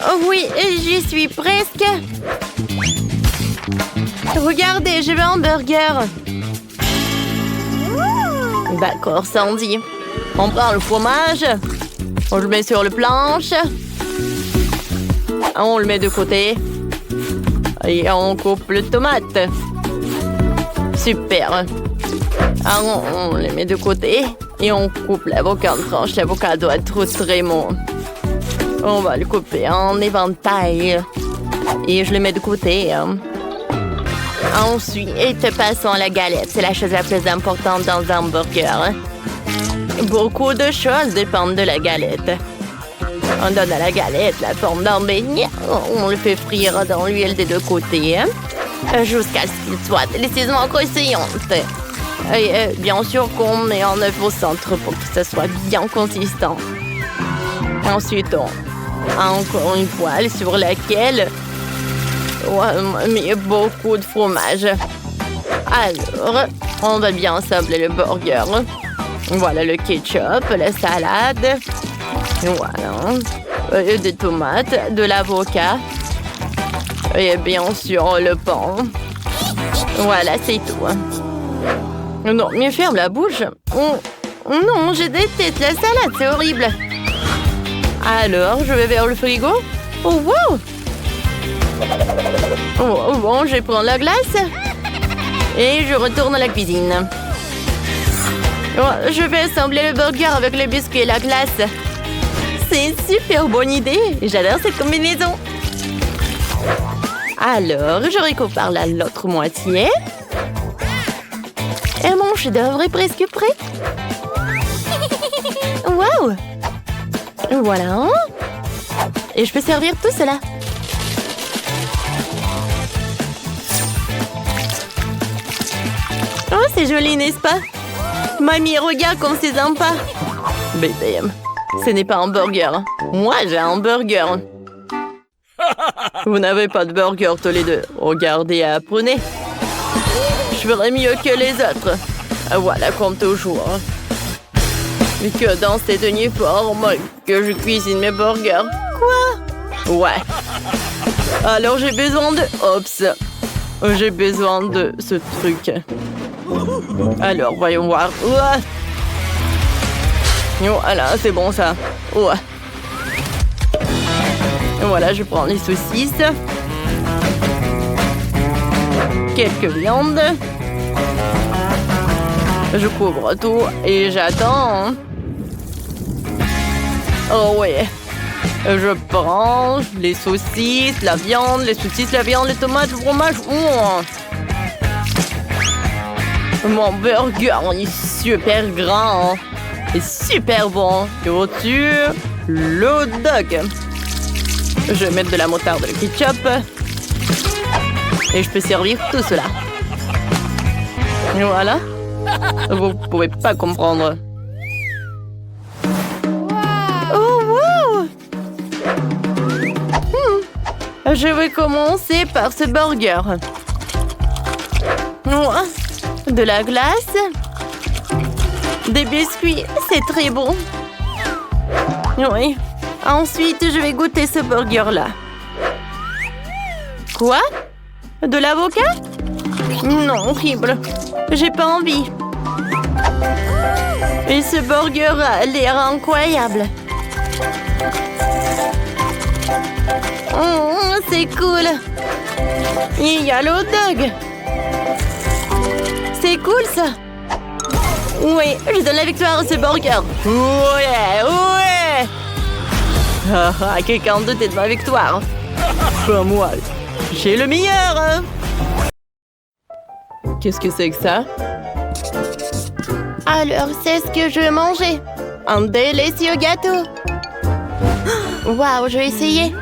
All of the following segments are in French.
Oh oui, j'y suis presque. Regardez, je veux un burger. D'accord, Sandy. On prend le fromage. On le met sur le planche. On le met de côté. Et on coupe le tomate. Super. Alors, on les met de côté. Et on coupe l'avocat en tranches. L'avocat doit être très mou. On va le couper en éventail. Et je le mets de côté. Ensuite, passons à la galette. C'est la chose la plus importante dans un hamburger. Beaucoup de choses dépendent de la galette. On donne à la galette la forme d'un beignet. On le fait frire dans l'huile des deux côtés. Jusqu'à ce qu'il soit délicieusement croustillant. Et bien sûr qu'on met en œuf au centre pour que ça soit bien consistant. Ensuite, on a encore une poêle sur laquelle on met beaucoup de fromage. Alors, on va bien sabler le burger. Voilà le ketchup, la salade. Voilà. Des tomates, de l'avocat. Et bien sûr, le pain. Voilà, c'est tout. Non, mais ferme la bouche. Non, je déteste la salade, c'est horrible. Alors, je vais vers le frigo. Oh, wow! Oh, bon, je prends la glace. Et je retourne à la cuisine. Oh, je vais assembler le burger avec le biscuit et la glace. C'est une super bonne idée. J'adore cette combinaison. Alors, je récupère par l'autre moitié. Et mon chef-d'œuvre est presque prêt. Wow! Voilà. Et je peux servir tout cela. Oh, c'est joli, n'est-ce pas? Mamie, regarde comme c'est sympa. Bébé, ce n'est pas un burger. Moi, j'ai un burger. Vous n'avez pas de burger tous les deux. Regardez et apprenez. Je ferai mieux que les autres. Voilà, comme toujours. Mais que dans cet uniforme, que je cuisine mes burgers. Quoi? Ouais. Alors j'ai besoin de... Oups. J'ai besoin de ce truc. Alors, voyons voir. Ouah. Voilà, c'est bon ça. Ouah. Voilà, je prends les saucisses. Quelques viandes. Je couvre tout et j'attends. Oh ouais. Je prends les saucisses, la viande, les saucisses, la viande, les tomates, le fromage. Mon burger est super grand et super bon. Et au-dessus, le hot dog. Je vais mettre de la moutarde et le ketchup. Et je peux servir tout cela. Voilà. Vous pouvez pas comprendre. Oh, wow! Je vais commencer par ce burger. De la glace. Des biscuits, c'est très bon. Oui. Ensuite, je vais goûter ce burger-là. Quoi? De l'avocat? Non, horrible. J'ai pas envie. Et ce burger a l'air incroyable. C'est cool. Il y a le hot dog. C'est cool, ça. Oui, je donne la victoire à ce burger. Ouais. Quelqu'un d'autre est de ma victoire. Pas moi. J'ai le meilleur. Qu'est-ce que c'est que ça? Alors, c'est ce que je veux manger. Un délicieux gâteau. Waouh, je vais essayer.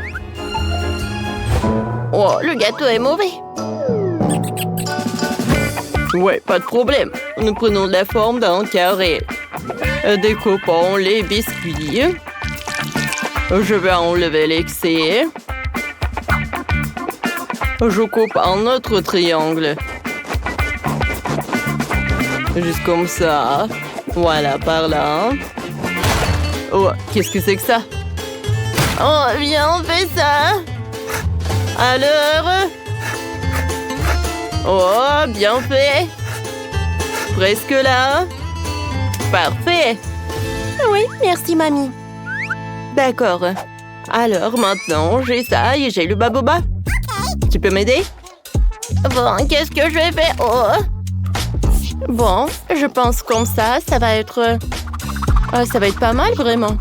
Oh, le gâteau est mauvais. Ouais, pas de problème. Nous prenons la forme d'un carré. Découpons les biscuits. Je vais enlever l'excès. Je coupe un autre triangle. Juste comme ça. Voilà, par là. Oh, qu'est-ce que c'est que ça? Oh, bien fait ça. Alors... Oh, bien fait. Presque là. Parfait. Oui, merci, mamie. D'accord. Alors, maintenant, j'ai ça et j'ai le baboba. Tu peux m'aider? Bon, qu'est-ce que je vais faire? Oh. Bon, je pense comme ça va être... ça va être pas mal, vraiment.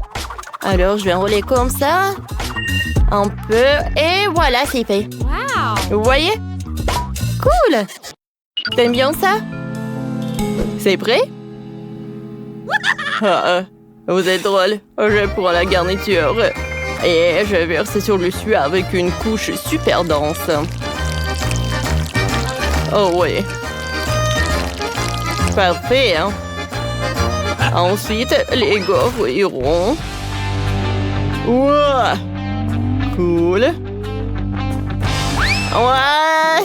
Alors, je vais enrouler comme ça. Un peu. Et voilà, c'est fait. Wow! Vous voyez? Cool! T'aimes bien ça? C'est prêt? Vous êtes drôle. Je prends la garniture. Et je verse sur le dessus avec une couche super dense. Oh oui. Parfait, hein? Ensuite, les gaufres iront. Wow! Cool. Ouais!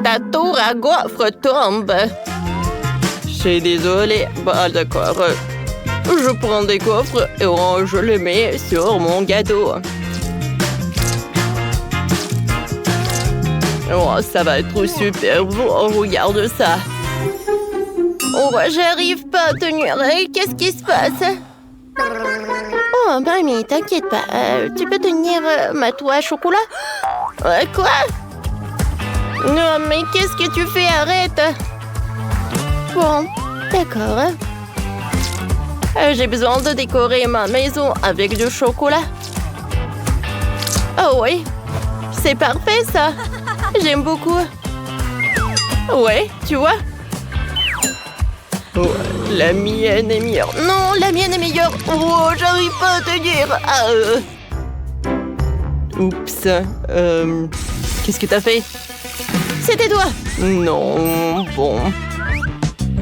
Ta tour à gaufres tombe. Je suis désolée. Bah d'accord. Je prends des gaufres et je les mets sur mon gâteau. Oh, ça va être super beau. Oh, regarde ça. Oh, j'arrive pas à tenir. Qu'est-ce qui se passe? Oh, mamie, t'inquiète pas. Tu peux tenir ma toile à chocolat? Quoi? Non, mais qu'est-ce que tu fais? Arrête! Bon, d'accord. J'ai besoin de décorer ma maison avec du chocolat. Oh oui, c'est parfait ça. J'aime beaucoup. Ouais, tu vois? Oh, la mienne est meilleure. Non, la mienne est meilleure. Oh, j'arrive pas à tenir. Oups. Qu'est-ce que t'as fait? C'est tes doigts. Non, bon.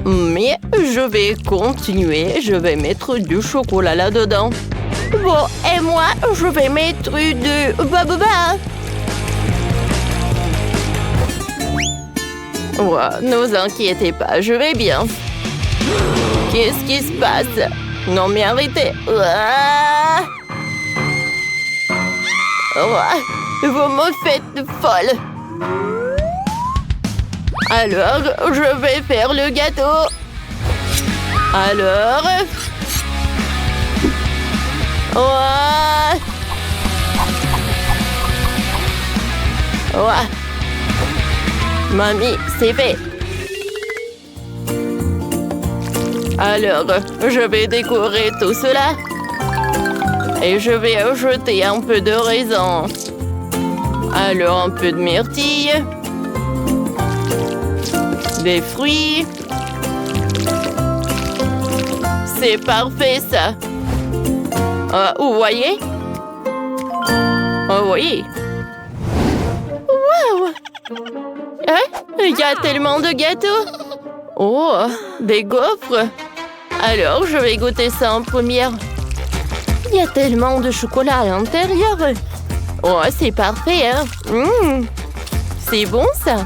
Mais je vais continuer. Je vais mettre du chocolat là-dedans. Bon, et moi, je vais mettre du baboba. Ouais, ne vous inquiétez pas, je vais bien. Qu'est-ce qui se passe? Non mais arrêtez. Ouah. Ouah. Vous me faites folle. Alors, je vais faire le gâteau. Alors... Ouah. Ouah. Mamie, c'est fait. Alors, je vais décorer tout cela. Et je vais ajouter un peu de raisin. Alors, un peu de myrtille. Des fruits. C'est parfait, ça. Vous voyez? Oh oui. Wow! Il y a tellement de gâteaux. Oh, des gaufres. Alors, je vais goûter ça en première. Il y a tellement de chocolat à l'intérieur. Oh, c'est parfait, hein? C'est bon, ça.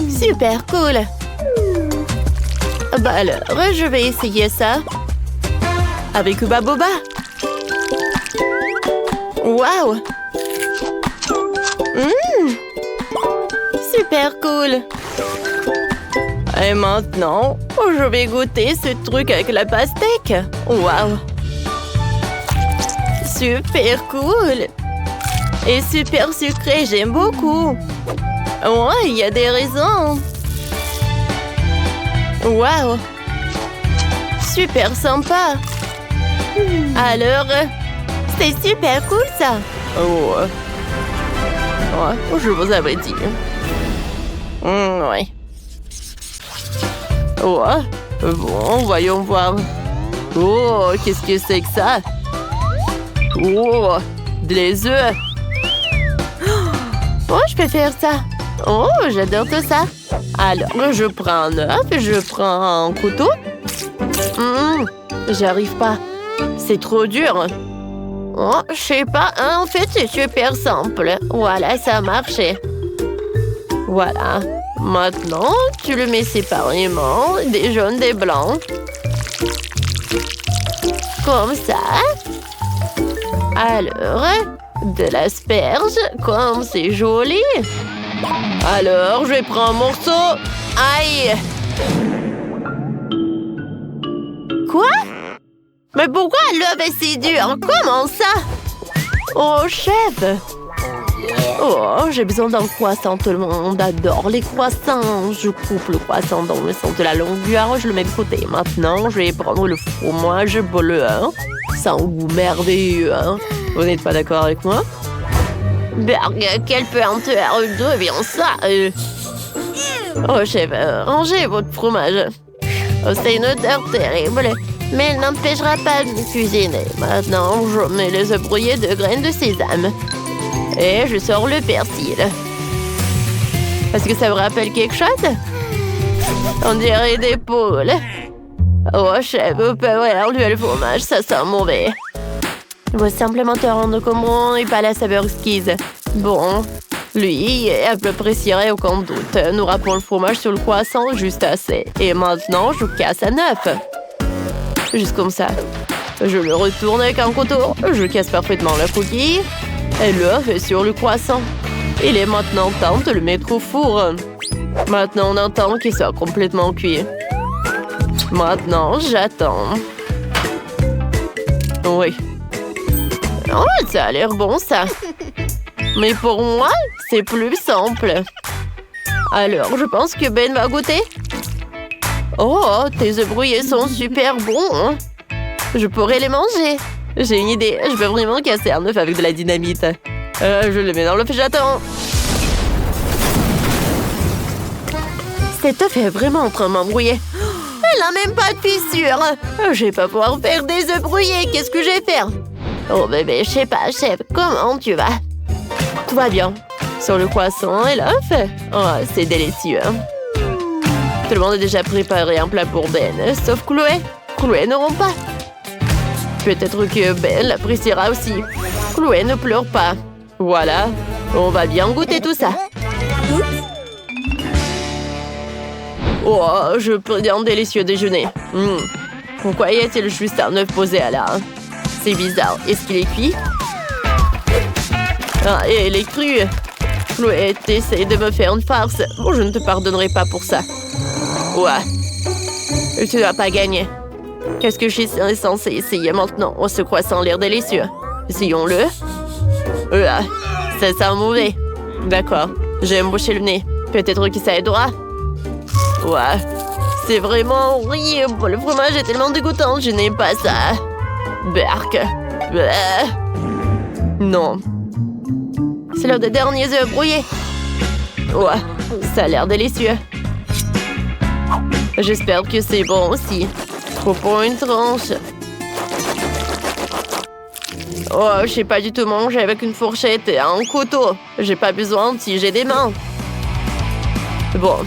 Super cool. Bah alors, je vais essayer ça. Avec baboba. Waouh! Super cool. Et maintenant, je vais goûter ce truc avec la pastèque. Waouh! Super cool. Et super sucré, j'aime beaucoup. Ouais, il y a des raisins. Waouh! Super sympa. Alors, c'est super cool ça. Oh, ouais, je vous avais dit. Ouais. Ouais. Bon, voyons voir. Oh, qu'est-ce que c'est que ça? Oh, des œufs. Oh, je peux faire ça. Oh, j'adore tout ça. Alors, je prends un œuf, je prends un couteau. J'arrive pas. C'est trop dur. Oh, je sais pas. En fait, c'est super simple. Voilà, ça a marché. Voilà. Maintenant, tu le mets séparément, des jaunes, des blancs. Comme ça. Alors, de l'asperge, comme c'est joli. Alors, je vais prendre un morceau. Aïe! Quoi? Mais pourquoi l'œuf est si dur? Comment ça? Oh, chef! Oh, j'ai besoin d'un croissant. Tout le monde adore les croissants. Je coupe le croissant dans le sens de la longueur. Je le mets de côté. Maintenant, je vais prendre le fromage bleu. C'est un goût merveilleux. Vous n'êtes pas d'accord avec moi? Berg, quelle puanteur d'où vient ça? Oh, chef, rangez votre fromage. Oh, c'est une odeur terrible, mais elle n'empêchera pas de me cuisiner. Maintenant, je mets les œufs brouillés de graines de sésame. Et je sors le persil. Est-ce que ça vous rappelle quelque chose? On dirait des poules. Oh, chef, vous pouvez enlever le fromage, ça sent mauvais. Il va simplement te rendre comment et pas la saveur exquise. Bon, lui est à peu près ciré, aucun doute. Nous râpons le fromage sur le croissant juste assez. Et maintenant, je casse à 9. Juste comme ça. Je le retourne avec un couteau. Je casse parfaitement la coquille. Et l'œuf est sur le croissant. Il est maintenant temps de le mettre au four. Maintenant, on attend qu'il soit complètement cuit. Maintenant, j'attends. Oui. Oh, ça a l'air bon, ça. Mais pour moi, c'est plus simple. Alors, je pense que Ben va goûter. Oh, tes œufs brouillés sont super bons. Je pourrais les manger. J'ai une idée. Je peux vraiment casser un œuf avec de la dynamite. Je le mets dans le j'attends. Cet œuf est vraiment en train de m'embrouiller. Elle n'a même pas de fissure. Je vais pas pouvoir faire des œufs brouillés. Qu'est-ce que je vais faire? Oh bébé, je sais pas, chef. Comment tu vas? Tout va bien. Sur le croissant et l'œuf. Oh, c'est délicieux. Tout le monde a déjà préparé un plat pour Ben, sauf Chloé. Chloé ne rompt pas. Peut-être que Ben l'appréciera aussi. Chloé ne pleure pas. Voilà, on va bien goûter tout ça. Oh, je prie un délicieux déjeuner. Pourquoi y a-t-il juste un œuf posé à là? C'est bizarre. Est-ce qu'il est cuit? Ah, et il est cru. Chloé, t'essayes de me faire une farce. Oh, je ne te pardonnerai pas pour ça. Ouais. Tu n'as pas gagné. Qu'est-ce que je suis censée essayer maintenant? Oh, ce croissant a l'air délicieux. Essayons-le. Ça sent mauvais. D'accord. J'ai embauché le nez. Peut-être que ça aidera. Ouais. C'est vraiment horrible. Le fromage est tellement dégoûtant. Je n'aime pas ça. Berk. Non. C'est l'heure des derniers œufs brouillés. Ouais. Ça a l'air délicieux. J'espère que c'est bon aussi. Trop pour une tranche. Oh, je sais pas du tout manger avec une fourchette et un couteau. J'ai pas besoin si j'ai des mains. Bon.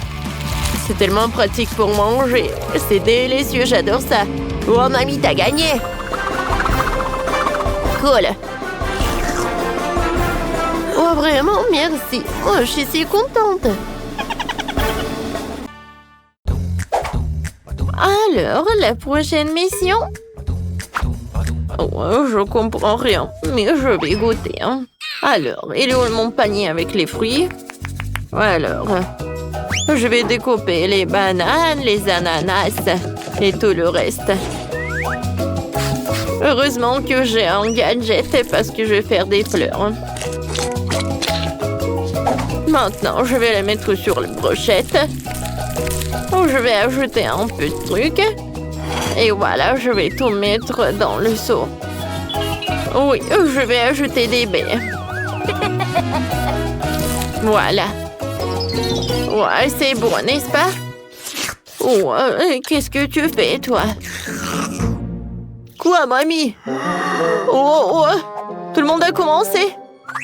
C'est tellement pratique pour manger. C'est délicieux, j'adore ça. Oh, mamie, t'as gagné. Cool. Oh, vraiment, merci. Oh, je suis si contente. Alors, la prochaine mission? Oh, je comprends rien, mais je vais goûter. Alors, il est où mon panier avec les fruits? Alors, je vais découper les bananes, les ananas et tout le reste. Heureusement que j'ai un gadget parce que je vais faire des fleurs. Maintenant, je vais les mettre sur la brochette. Je vais ajouter un peu de trucs. Et voilà, je vais tout mettre dans le seau. Oui, je vais ajouter des baies. Voilà. Ouais, c'est bon, n'est-ce pas? Oh, qu'est-ce que tu fais, toi? Quoi, mamie? Oh, tout le monde a commencé.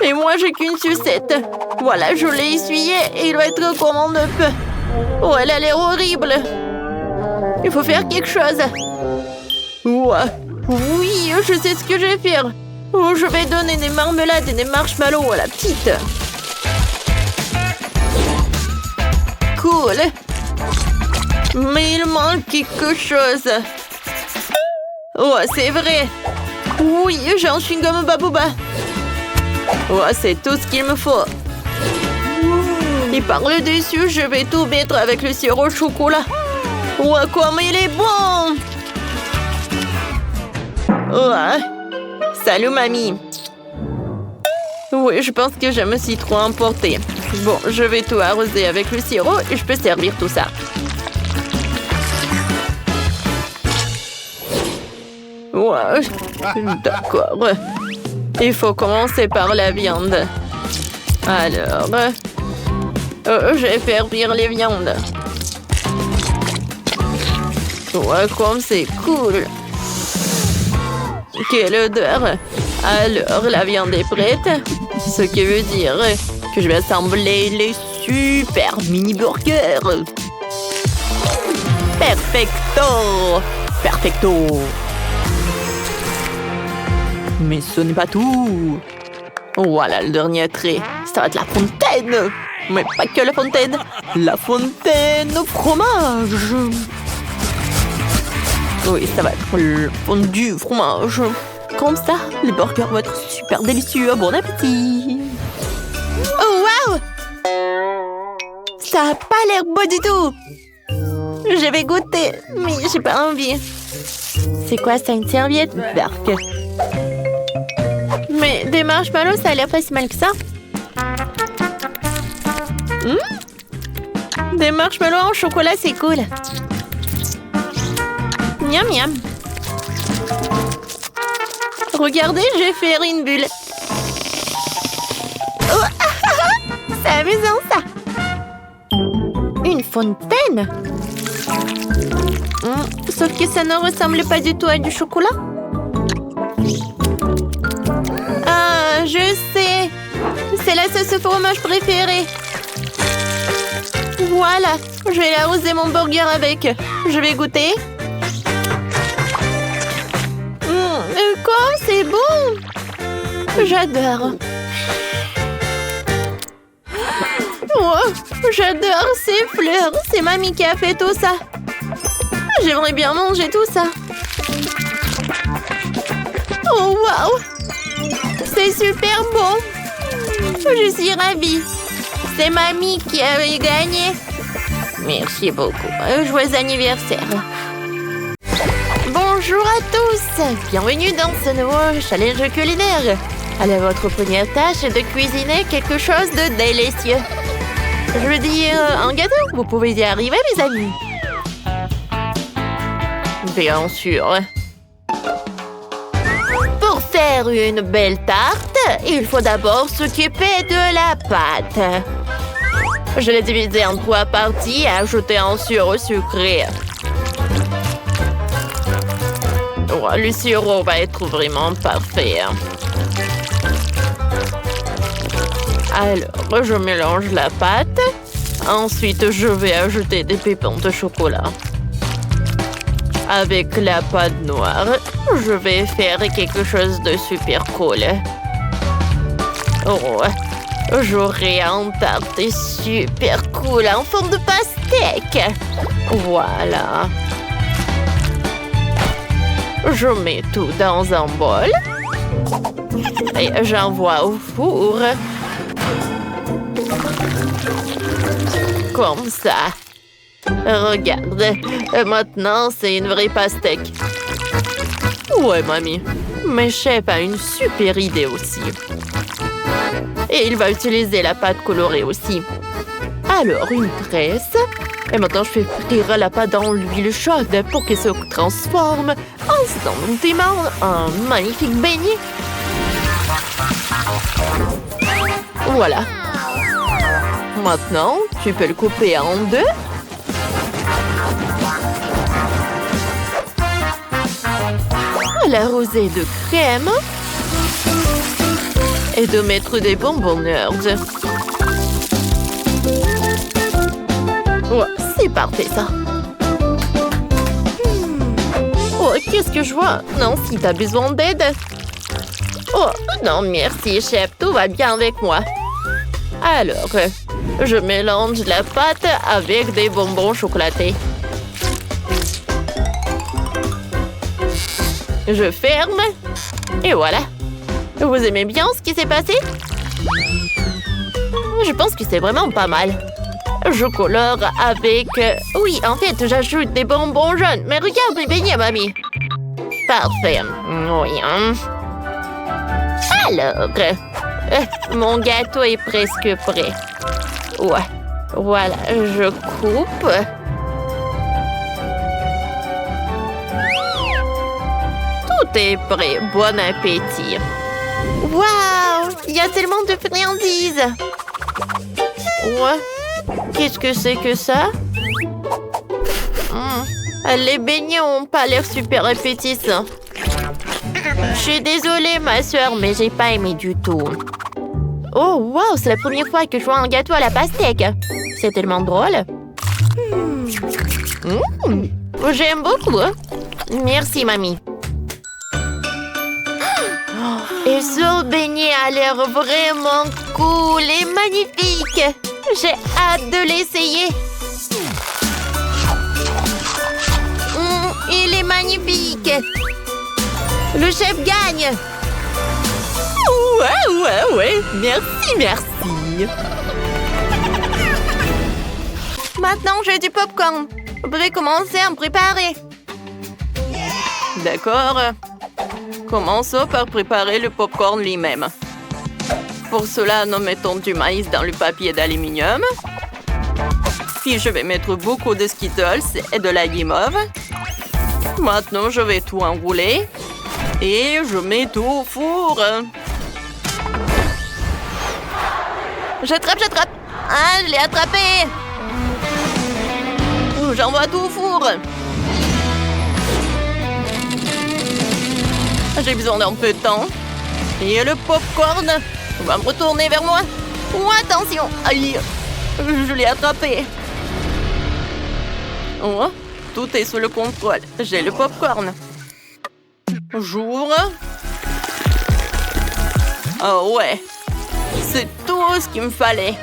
Et moi, j'ai qu'une sucette. Voilà, je l'ai essuyé et il va être comme un œuf. Oh, elle a l'air horrible. Il faut faire quelque chose. Ouais. Oui, je sais ce que je vais faire. Oh, je vais donner des marmelades et des marshmallows à la petite. Cool. Mais il manque quelque chose. Oh, c'est vrai. Oui, j'ai un chewing-gum Baboba. Oh, c'est tout ce qu'il me faut. Et par le dessus, je vais tout mettre avec le sirop au chocolat. Oh, comme il est bon! Oh, salut, mamie. Oui, je pense que je me suis trop emportée. Bon, je vais tout arroser avec le sirop et je peux servir tout ça. Ouais, d'accord. Il faut commencer par la viande. Alors, je vais faire cuire les viandes. Ouais, comme c'est cool. Quelle odeur. Alors, la viande est prête. Ce qui veut dire que je vais assembler les super mini burgers. Perfecto! Perfecto! Mais ce n'est pas tout. Voilà le dernier trait. Ça va être la fontaine. Mais pas que la fontaine. La fontaine au fromage. Oui, ça va être le fondu fromage. Comme ça, les burgers vont être super délicieux. Bon appétit. Oh, wow! Ça n'a pas l'air beau du tout. Je vais goûter, mais j'ai pas envie. C'est quoi ça, une serviette? Bark. Mais des marshmallows, ça a l'air pas si mal que ça. Des marshmallows en chocolat, c'est cool. Miam miam. Regardez, je vais faire une bulle. Oh, c'est amusant ça. Une fontaine. Sauf que ça ne ressemble pas du tout à du chocolat. Ah, je sais. C'est la sauce au fromage préférée. Voilà, je vais arroser mon burger avec. Je vais goûter. Quoi? C'est bon. J'adore. Oh, j'adore ces fleurs. C'est mamie qui a fait tout ça. J'aimerais bien manger tout ça. Oh, wow! C'est super bon. Je suis ravie. C'est mamie qui avait gagné. Merci beaucoup. Joyeux anniversaire. Bonjour à tous. Bienvenue dans ce nouveau challenge culinaire. Alors, votre première tâche est de cuisiner quelque chose de délicieux. Je veux dire, un gâteau. Vous pouvez y arriver, mes amis. Bien sûr. Pour faire une belle tarte, il faut d'abord s'occuper de la pâte. Je l'ai divisée en 3 parties et ajouté un sirop sucré. Oh, le sirop va être vraiment parfait. Alors, je mélange la pâte. Ensuite, je vais ajouter des pépins de chocolat. Avec la pâte noire, je vais faire quelque chose de super cool. Oh, j'aurai un tarte super cool en forme de pastèque. Voilà. Je mets tout dans un bol. Et j'envoie au four. Comme ça. Regarde, maintenant c'est une vraie pastèque. Ouais, mamie. Mais chef a une super idée aussi. Et il va utiliser la pâte colorée aussi. Alors, une tresse. Et maintenant, je fais frire la pâte dans l'huile chaude pour qu'elle se transforme instantanément en magnifique beignet. Voilà. Maintenant, tu peux le couper en 2. L'arroser de crème. Et de mettre des bonbons nerds. Ouais, c'est parfait ça. Oh, qu'est-ce que je vois? Non, si t'as besoin d'aide. Oh, non, merci, chef. Tout va bien avec moi. Alors, je mélange la pâte avec des bonbons chocolatés. Je ferme. Et voilà. Vous aimez bien ce qui s'est passé? Je pense que c'est vraiment pas mal. Je colore avec... Oui, en fait, j'ajoute des bonbons jaunes. Mais regarde mes beignets, mamie. Parfait. Oui. Alors, mon gâteau est presque prêt. Ouais. Voilà, je coupe. Tout est prêt. Bon appétit. Waouh! Il y a tellement de friandises. Ouais. Qu'est-ce que c'est que ça? Les beignets ont pas l'air super appétissants. Je suis désolée, ma soeur, mais j'ai pas aimé du tout. Oh, waouh, c'est la première fois que je vois un gâteau à la pastèque. C'est tellement drôle. J'aime beaucoup. Merci, mamie. Et ce beignet a l'air vraiment cool et magnifique. J'ai hâte de l'essayer. Il est magnifique. Le chef gagne. Ouais. Merci. Maintenant, j'ai du popcorn. Vous pouvez commencer à me préparer. D'accord. Commençons par préparer le popcorn lui-même. Pour cela, nous mettons du maïs dans le papier d'aluminium. Puis je vais mettre beaucoup de Skittles et de la guimauve. Maintenant, je vais tout enrouler. Et je mets tout au four. J'attrape. Ah, je l'ai attrapé. J'envoie tout au four. J'ai besoin d'un peu de temps. Et le popcorn va me retourner vers moi. Oh, attention. Aïe, je l'ai attrapé. Oh, tout est sous le contrôle. J'ai le popcorn. J'ouvre. Oh ouais. C'est tout ce qu'il me fallait.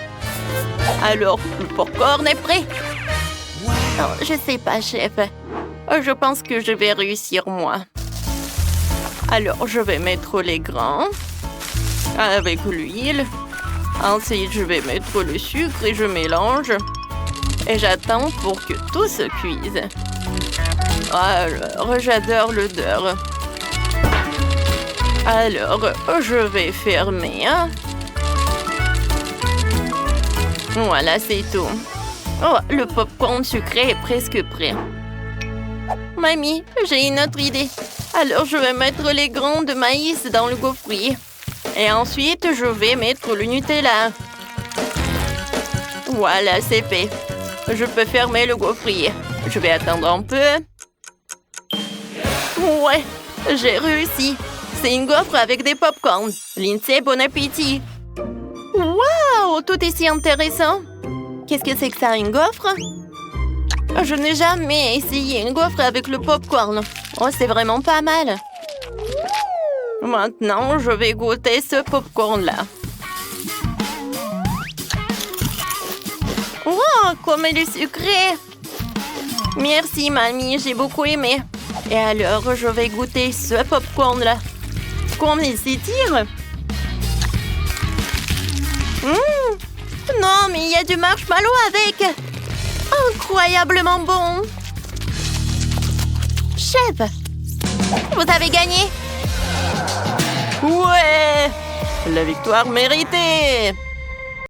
Alors, le popcorn est prêt. Oh, je sais pas, chef. Je pense que je vais réussir, moi. Alors, je vais mettre les grains avec l'huile. Ensuite, je vais mettre le sucre et je mélange. Et j'attends pour que tout se cuise. Alors, j'adore l'odeur. Alors, je vais fermer. Voilà, c'est tout. Oh, le popcorn sucré est presque prêt. Mamie, j'ai une autre idée. Alors, je vais mettre les grains de maïs dans le gaufrier. Et ensuite, je vais mettre le Nutella. Voilà, c'est fait. Je peux fermer le gaufrier. Je vais attendre un peu. Ouais, j'ai réussi. C'est une gaufre avec des popcorns. Lindsay, bon appétit. Waouh, tout est si intéressant. Qu'est-ce que c'est que ça, une gaufre? Je n'ai jamais essayé une gaufre avec le popcorn. Oh, c'est vraiment pas mal. Maintenant, je vais goûter ce popcorn-là. Wow, comme il est sucré! Merci, mamie, j'ai beaucoup aimé. Et alors, je vais goûter ce popcorn-là. Comme il s'étire! Non, mais il y a du marshmallow avec! Incroyablement bon! Chef! Vous avez gagné! Ouais! La victoire méritée!